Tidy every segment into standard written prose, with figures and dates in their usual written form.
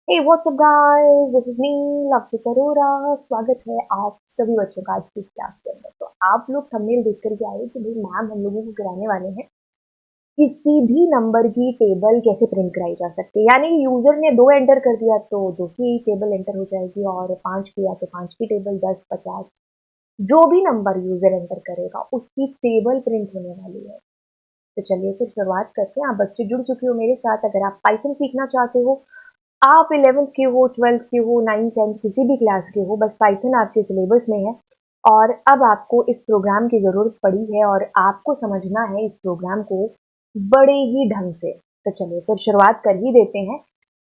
Hey what's up guys, this is me Lakshya Arora. स्वागत है आप सभी बच्चों का आज की क्लास के अंदर। तो आप लोग थंबनेल देख करके आए कि भाई मैम हम लोगों को कराने वाले हैं किसी भी नंबर की टेबल कैसे प्रिंट कराई जा सकती है। यानी यूजर ने 2 एंटर कर दिया तो 2 की टेबल एंटर हो जाएगी, और 5 किया तो 5 की टेबल, 10, 50 जो भी नंबर यूजर एंटर करेगा उसकी टेबल प्रिंट होने वाली है। तो चलिए फिर शुरुआत करते हैं। आप बच्चे जुड़ चुके हो मेरे साथ। अगर आप पाइथन सीखना चाहते हो, आप 11th के हो, 12th के हो, 9th 10th किसी भी क्लास के हो, बस पाइथन आपके सिलेबस में है और अब आपको इस प्रोग्राम की ज़रूरत पड़ी है और आपको समझना है इस प्रोग्राम को बड़े ही ढंग से। तो चलिए फिर शुरुआत कर ही देते हैं।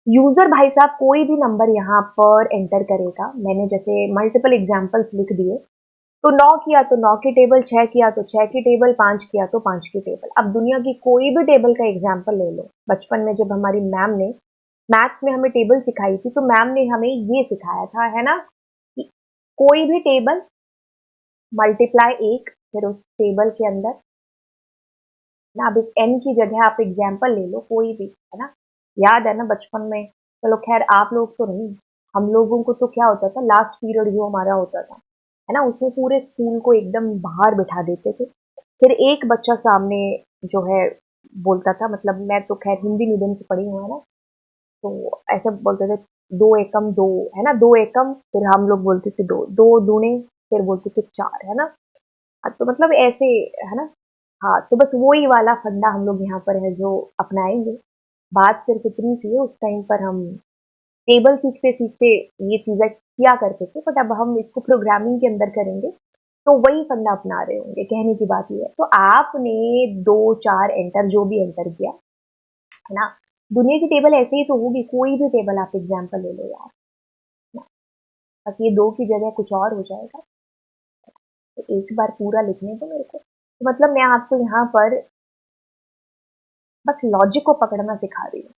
यूज़र भाई साहब कोई भी नंबर यहाँ पर एंटर करेगा। मैंने जैसे मल्टीपल एग्जाम्पल्स लिख दिए। तो 9 किया तो 9 की टेबल, 6 किया तो 6 की टेबल, 5 किया तो 5 की टेबल। अब दुनिया की कोई भी टेबल का एग्जाम्पल ले लो। बचपन में जब हमारी मैम ने मैथ्स में हमें टेबल सिखाई थी तो मैम ने हमें ये सिखाया था, है ना, कि कोई भी टेबल मल्टीप्लाई एक, फिर उस टेबल के अंदर ना, अब इस एन की जगह आप एग्जाम्पल ले लो कोई भी, है ना। याद है ना बचपन में। चलो खैर आप लोग तो नहीं, हम लोगों को तो क्या होता था, लास्ट पीरियड जो हमारा होता था, है ना, उसमें पूरे स्कूल को एकदम बाहर बिठा देते थे। फिर एक बच्चा सामने जो है बोलता था, मतलब मैं तो खैर हिंदी मीडियम से पढ़ी हूँ, है ना, तो ऐसे बोलते थे दो एकम दो, है ना, दो एकम, फिर हम लोग बोलते थे दो, दो दूने, फिर बोलते थे चार, है ना। तो मतलब ऐसे, है ना। हाँ, तो बस वही वाला फंडा हम लोग यहाँ पर है जो अपनाएंगे। बात सिर्फ इतनी सी है, उस टाइम पर हम टेबल सीखते सीखते ये चीजें किया करते थे, बट अब हम इसको प्रोग्रामिंग के अंदर करेंगे तो वही फंडा अपना रहे होंगे। कहने की बात ये है। तो आपने दो चार एंटर जो भी एंटर किया, है ना, दुनिया की टेबल ऐसे ही तो होगी। कोई भी टेबल आप एग्जाम्पल ले लो यार, ना, बस ये दो की जगह कुछ और हो जाएगा। तो एक बार पूरा लिखने दो मेरे को। तो मतलब मैं आपको यहाँ पर बस लॉजिक को पकड़ना सिखा रही हूँ।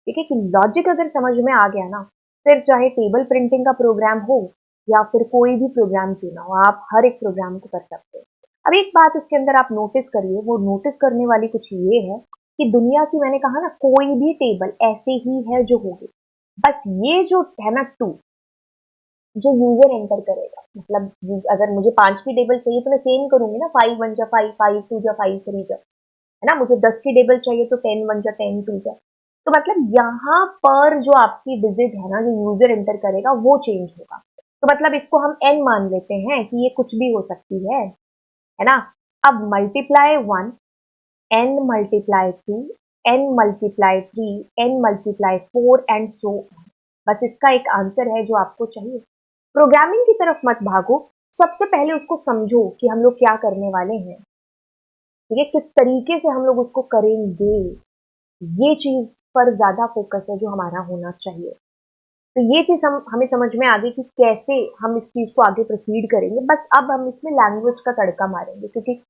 ठीक है, कि लॉजिक अगर समझ में आ गया ना, फिर चाहे टेबल प्रिंटिंग का प्रोग्राम हो या फिर कोई भी प्रोग्राम क्यों ना हो, आप हर एक प्रोग्राम को कर सकते हो। अब एक बात इसके अंदर आप नोटिस करिए, वो नोटिस करने वाली कुछ ये है कि दुनिया की, मैंने कहा ना, कोई भी टेबल ऐसे ही है जो होगी। बस ये जो है ना टू, जो यूजर एंटर करेगा, मतलब अगर मुझे 5 की टेबल चाहिए तो मैं सेम करूंगी ना, 5 1 जा 5, 5 2 जा 5 3 जा, है ना। मुझे 10 की टेबल चाहिए तो 10 1 जा 10 2 जा। तो मतलब यहाँ पर जो आपकी डिजिट है ना, जो यूजर एंटर करेगा वो चेंज होगा। तो मतलब इसको हम एन मान लेते हैं कि ये कुछ भी हो सकती है ना। अब multiply one, n multiply two, n multiply three, n multiply four and so. बस इसका एक आंसर है जो आपको चाहिए। प्रोग्रामिंग की तरफ मत भागो, सबसे पहले उसको समझो कि हम लोग क्या करने वाले हैं। ठीक है, किस तरीके से हम लोग उसको करेंगे, ये चीज पर ज्यादा फोकस है जो हमारा होना चाहिए। तो ये चीज हमें समझ में आ गई कि कैसे हम इस चीज को आगे प्रोसीड करेंगे। बस अब हम इसमें लैंग्वेज का तड़का मारेंगे, क्योंकि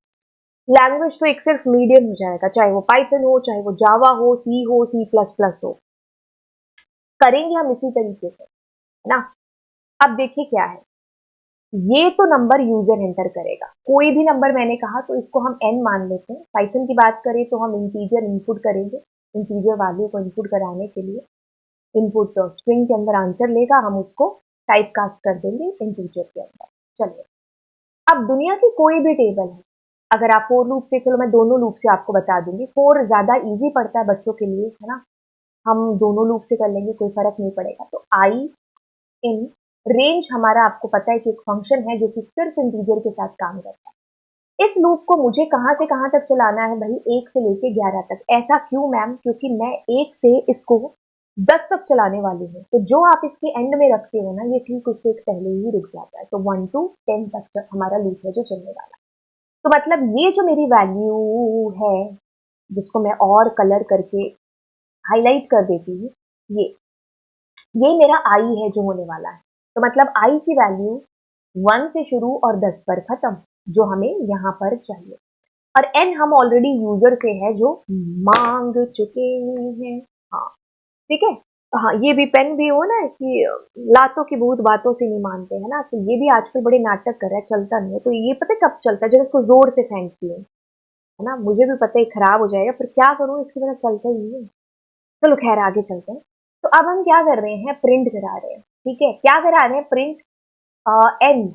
लैंग्वेज तो एक सिर्फ मीडियम हो जाएगा, चाहे वो पाइथन हो, चाहे वो जावा हो, सी प्लस प्लस हो, करेंगे हम इसी तरीके से, है ना। अब देखिए क्या है, ये तो नंबर यूजर एंटर करेगा। कोई भी नंबर मैंने कहा तो इसको हम एन मान लेते हैं। पाइथन की बात करें तो हम इंटीजर इनपुट करेंगे। इंटीजर वैल्यू को इनपुट कराने के लिए इनपुट स्ट्रिंग के अंदर आंसर लेगा, हम उसको टाइप कास्ट कर देंगे इंटीजर के अंदर। चलिए, अब दुनिया की कोई भी टेबल है, अगर आप फोर लूप से, चलो मैं दोनों लूप से आपको बता दूंगी, फोर ज्यादा इजी पड़ता है बच्चों के लिए, है ना। हम दोनों लूप से कर लेंगे, कोई फर्क नहीं पड़ेगा। तो आई इन रेंज हमारा, आपको पता है कि एक फंक्शन है जो कि सिर्फ इंटीजर के साथ काम करता है। इस लूप को मुझे कहां से कहां तक चलाना है भाई, 1 से लेके 11 तक। ऐसा क्यों मैम? क्योंकि मैं 1 से इसको 10 तक चलाने वाली हूँ। तो जो आप इसके एंड में रखते हो ना, ये ठीक उससे एक पहले ही रुक जाता है। तो 1 to 10 तक हमारा लूप है जो चलने वाला है। तो मतलब ये जो मेरी वैल्यू है, जिसको मैं और कलर करके हाईलाइट कर देती हूँ, ये ये मेरा आई है जो होने वाला है। तो मतलब आई की वैल्यू 1 से शुरू और 10 पर खत्म, जो हमें यहाँ पर चाहिए। और एन हम ऑलरेडी यूजर से है जो मांग चुके हैं। हाँ, ठीक है। हाँ, ये भी पेन भी हो ना कि लातों की भूत बातों से नहीं मानते, है ना। तो ये भी आजकल बड़े नाटक कर रहा है, चलता नहीं है। तो ये पता है कब चलता है? जब इसको जोर से फेंकती है ना। मुझे भी पता है खराब हो जाएगा, पर क्या करूं, इसके बिना चलता ही नहीं है। चलो खैर आगे चलते हैं। तो अब हम क्या कर रहे हैं, प्रिंट करा रहे हैं। ठीक है, क्या करा रहे हैं, प्रिंट एन,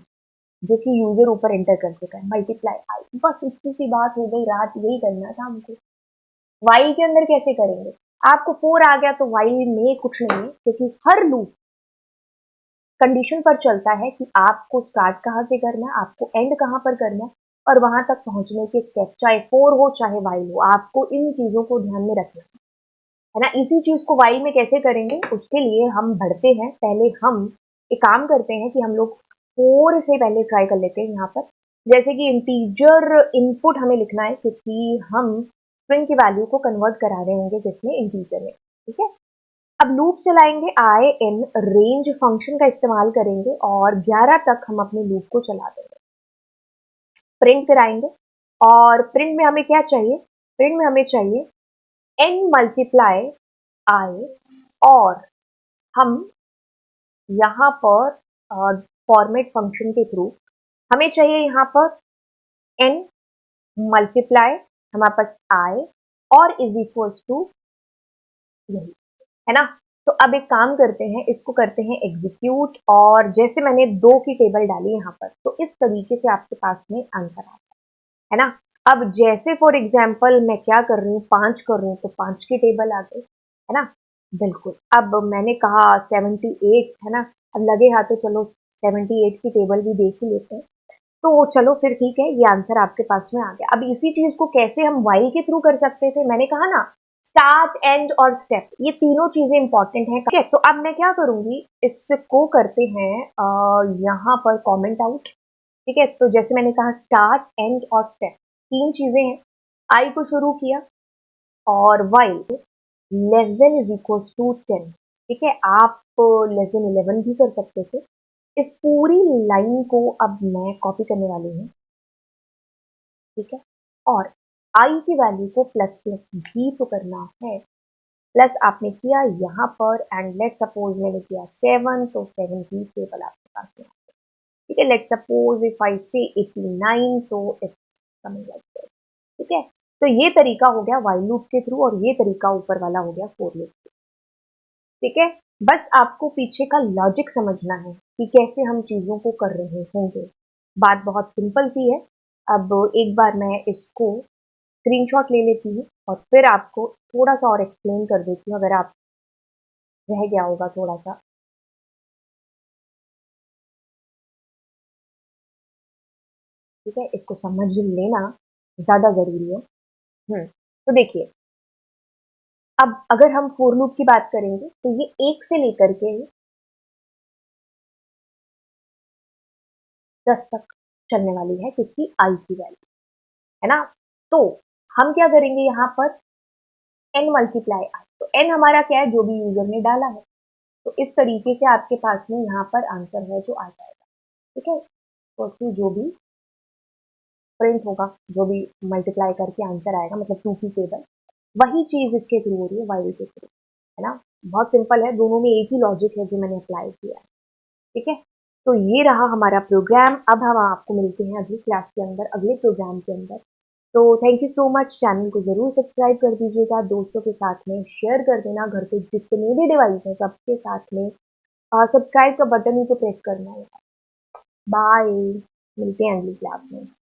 जो कि यूजर ऊपर एंटर कर चुका है, मल्टीप्लाई आई। बस इतनी सी बात हो गई, रात यही करना था हमको। वाइल के अंदर कैसे करेंगे, आपको 4 आ गया तो वाइल में कुछ नहीं है, क्योंकि हर लूप कंडीशन पर चलता है कि आपको स्टार्ट कहाँ से करना है, आपको एंड कहाँ पर करना है, और वहां तक पहुंचने के स्टेप, चाहे 4 हो चाहे वाइल हो, आपको इन चीजों को ध्यान में रखना है ना। इसी चीज को वाइल में कैसे करेंगे, उसके लिए हम बढ़ते हैं। पहले हम एक काम करते हैं कि हम लोग 4 से पहले ट्राई कर लेते हैं यहाँ पर। जैसे कि इंटीजर इनपुट हमें लिखना है, क्योंकि हम स्ट्रिंग की वैल्यू को कन्वर्ट करा रहे होंगे जिसमें इंटीजर में। ठीक है, अब लूप चलाएंगे, आई इन रेंज फंक्शन का इस्तेमाल करेंगे और 11 तक हम अपने लूप को चला देंगे। प्रिंट कराएंगे, और प्रिंट में हमें क्या चाहिए, प्रिंट में हमें चाहिए n मल्टीप्लाई आई, और हम यहाँ पर फॉर्मेट फंक्शन के थ्रू हमें चाहिए यहाँ पर n मल्टीप्लाई हमारे पास आई और इज इक्वल्स टू यही, है ना। तो अब एक काम करते हैं, इसको करते हैं एग्जीक्यूट, और जैसे मैंने 2 की टेबल डाली यहाँ पर, तो इस तरीके से आपके पास में आंसर आता है ना। अब जैसे फॉर एग्जाम्पल मैं क्या कर रही हूँ, 5 कर रही हूँ, तो 5 की टेबल आ गई, है ना। बिल्कुल, अब मैंने कहा 78, है ना। अब लगे हाथ तो चलो 78 की टेबल भी देख ही लेते हैं। तो चलो फिर ठीक है, ये आंसर आपके पास में आ गया। अब इसी चीज को कैसे हम वाइल के थ्रू कर सकते थे, मैंने कहा ना, स्टार्ट एंड और स्टेप, ये तीनों चीजें इंपॉर्टेंट है। ठीक है, तो अब मैं क्या करूंगी, इसको करते हैं यहाँ पर कॉमेंट आउट। ठीक है, तो जैसे मैंने कहा स्टार्ट एंड और स्टेप, 3 चीजें हैं। आई को शुरू किया, और while less than is equal to 10। ठीक है, आप लेस देन 11 भी कर सकते थे। इस पूरी लाइन को अब मैं कॉपी करने वाली हूँ। ठीक है, और आई की वैल्यू को प्लस प्लस भी तो करना है। प्लस आपने किया यहाँ पर, एंड लेट सपोज मैंने किया 7, तो 7 की टेबल आपके पास में। ठीक है, लेट सपोज इफ आई से 89, तो इट्स कमिंग लाइक दिस। ठीक है, तो ये तरीका हो गया वाइल लूप के थ्रू, और ये तरीका ऊपर वाला हो गया फॉर लूप। ठीक है, बस आपको पीछे का लॉजिक समझना है कि कैसे हम चीजों को कर रहे होंगे। बात बहुत सिंपल सी है। अब एक बार मैं इसको स्क्रीनशॉट ले लेती हूँ, और फिर आपको थोड़ा सा और एक्सप्लेन कर देती हूँ, अगर आप रह गया होगा थोड़ा सा। ठीक है, इसको समझ लेना ज्यादा जरूरी है। तो देखिए, अब अगर हम फोर लूप की बात करेंगे, तो ये 1 से लेकर के 10 तक चलने वाली है, किसकी, आई की वैल्यू, है ना। तो हम क्या करेंगे यहाँ पर, n मल्टीप्लाई आई, तो n हमारा क्या है, जो भी यूजर ने डाला है। तो इस तरीके से आपके पास में यहाँ पर आंसर है जो आ जाएगा। ठीक है, तो उसमें जो भी प्रिंट होगा, जो भी मल्टीप्लाई करके आंसर आएगा, मतलब 2 की टेबल, वही चीज इसके थ्रू हो रही है, वाइल के थ्रू, है ना। बहुत सिंपल है, दोनों में एक ही लॉजिक है जो मैंने अप्लाई किया है। ठीक है, तो ये रहा हमारा प्रोग्राम। अब हम आपको मिलते हैं अगली क्लास के अंदर, अगले प्रोग्राम के अंदर। तो thank you so much, channel को जरूर सब्सक्राइब कर दीजिएगा, दोस्तों के साथ में शेयर कर देना, घर पे जितने भी डिवाइस हैं सबके साथ में सब्सक्राइब का बटन ही तो प्रेस करना है। बाय, मिलते हैं अगली क्लास में।